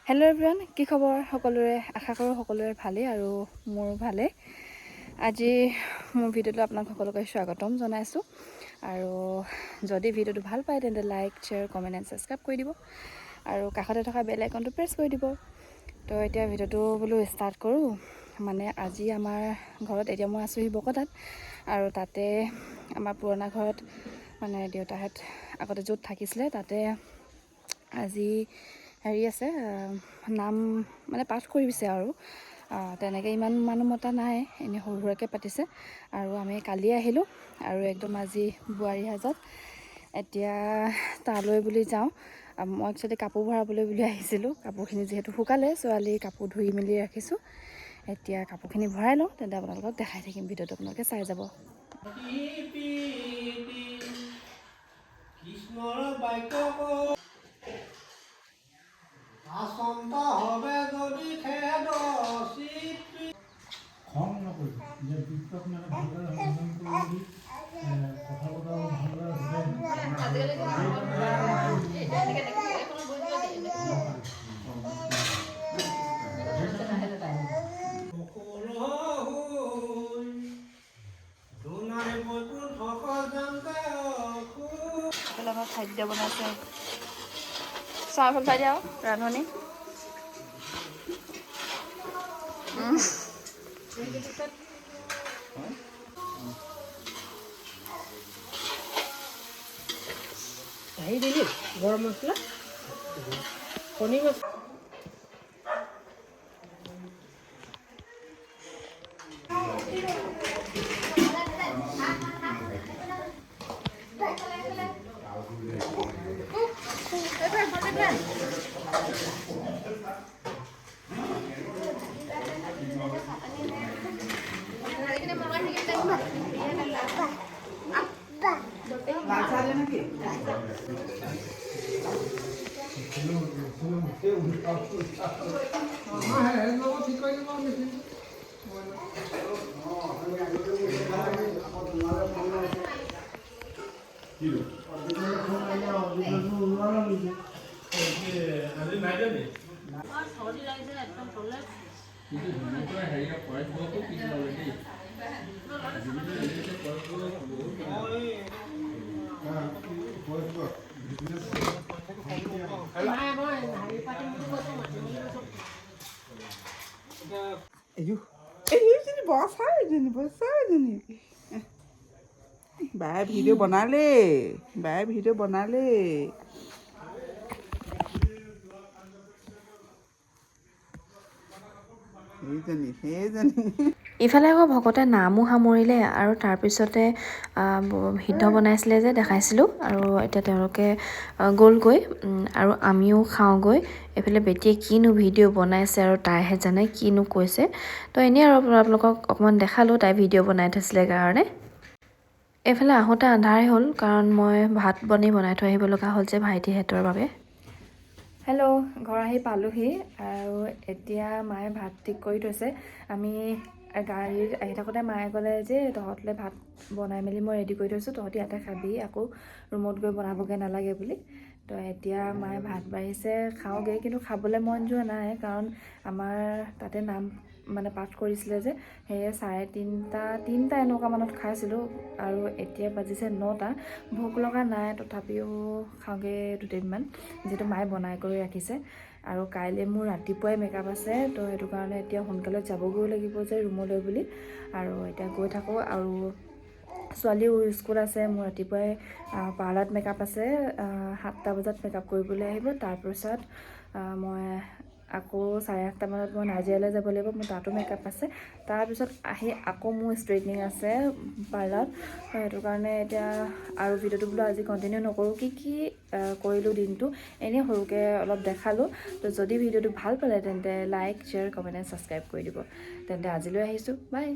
Hello' everyone, কি খবৰ সকলোৰে? আশা কৰোঁ সকলোৰে ভালেই আৰু মোৰো ভালেই। আজি মোৰ ভিডিঅ'টো আপোনাক সকলোকে স্বাগতম জনাইছোঁ। আৰু যদি ভিডিঅ'টো ভাল পায় তেন্তে like, share, comment and subscribe কৰি দিব আৰু কাষতে থকা বেল আইকনটো প্ৰেছ কৰি দিব। তো এতিয়া ভিডিঅ'টো বোলো ষ্টাৰ্ট কৰোঁ। মানে আজি আমাৰ ঘৰত, এতিয়া মই আছোঁহি বকতাত, আৰু তাতে আমাৰ পুৰণা ঘৰত মানে দেউতাহঁত আগতে য'ত থাকিছিলে তাতে আজি হেৰি আছে, নাম মানে পাঠ কৰিছে আৰু তেনেকৈ ইমান মানুহ মতা নাই, এনেই সৰু সুৰাকৈ পাতিছে। আৰু আমি কালি আহিলোঁ আৰু একদম আজি বোৱাৰী সাজত। এতিয়া তালৈ বুলি যাওঁ। মই একচুৱেলি কাপোৰ ভৰাবলৈ বুলি আহিছিলোঁ। কাপোৰখিনি যিহেতু শুকালে, ছোৱালীৰ কাপোৰ ধুই মেলি ৰাখিছোঁ। এতিয়া কাপোৰখিনি ভৰাই লওঁ, তেন্তে আপোনালোকক দেখাই থাকিম। ভিডিঅ'টো আপোনালোকে চাই যাব। আচন্তা হবে যদি খেদ খং নকৰিব যে বিপ্লৱ মানে ভালদৰে সমাধান কৰি কথা বতৰা ভালদৰে আমাৰ খাদ্য বনাইছে, চাহ ভাল পাই দিয়া ৰান্ধনি। হেৰি দিলি গৰম মছলা, কণী মছলা। বায়ে ভিডিঅ' বনালে, বায়ে ভিডিঅ' বনালে। সেইজনী ইফালে আকৌ ভকতে নামো সামৰিলে আৰু তাৰপিছতে সিদ্ধ বনাইছিলে যে দেখাইছিলোঁ, আৰু এতিয়া তেওঁলোকে গ'লগৈ আৰু আমিও খাওঁগৈ। এইফালে বেটিয়ে কিনো ভিডিঅ' বনাইছে আৰু তাইহে জানে কিনো কৈছে। তো এনেই আৰু আপোনালোকক অকণমান দেখালোঁ, তাই ভিডিঅ' বনাই থৈছিলে কাৰণে। এইফালে আহোঁতে আন্ধাৰে হ'ল, কাৰণ মই ভাত বনাই থৈ আহিব লগা হ'ল যে ভাইটিহঁতৰ বাবে। হেল্ল', ঘৰ আহি পালোহি আৰু এতিয়া মায়ে ভাত ঠিক কৰি থৈছে। আমি গাড়ীত আহি থাকোঁতে মায়ে ক'লে যে তহঁতলৈ ভাত বনাই মেলি মই ৰেডি কৰি থৈছোঁ, তহঁতি ইয়াতে খাবি, আকৌ ৰুমত গৈ বনাবগৈ নালাগে বুলি। তো এতিয়া মায়ে ভাত বাঢ়িছে, খাওঁগৈ। কিন্তু খাবলৈ মন যোৱা নাই, কাৰণ আমাৰ তাতে নাম মানে পাঠ কৰিছিলে যে, সেয়ে 3:30 এনেকুৱা মানত খাইছিলোঁ আৰু এতিয়া বাজিছে 9টা। ভোক লগা নাই, তথাপিও খাওঁগৈ দুদিনমান, যিহেতু মায়ে বনাই কৰি ৰাখিছে। আৰু কাইলৈ মোৰ ৰাতিপুৱাই মেকআপ আছে, তো সেইটো কাৰণে এতিয়া সোনকালে যাবগৈ লাগিব যে ৰুমলৈ বুলি। আৰু এতিয়া গৈ থাকোঁ, আৰু ছোৱালীও স্কুল আছে। মোৰ ৰাতিপুৱাই পাৰ্লাৰত মেকআপ আছে, 7টা বজাত মেকআপ কৰিবলৈ আহিব। তাৰপিছত মই আকৌ 8:30 মানত মই নাজিৰালৈ যাব লাগিব, মোৰ তাতো মেকআপ আছে। তাৰপিছত আহি আকৌ মোৰ ষ্ট্ৰেইটনিং আছে পাৰ্লাৰত। সেইটো কাৰণে এতিয়া আৰু ভিডিঅ'টো বোলো আজি কণ্টিনিউ নকৰোঁ, কি কৰিলোঁ দিনটো, এনেই সৰুকৈ অলপ দেখালোঁ। তো যদি ভিডিঅ'টো ভাল পালে তেন্তে like, share, comment and subscribe কৰি দিব। তেন্তে আজিলৈ আহিছোঁ, বাই।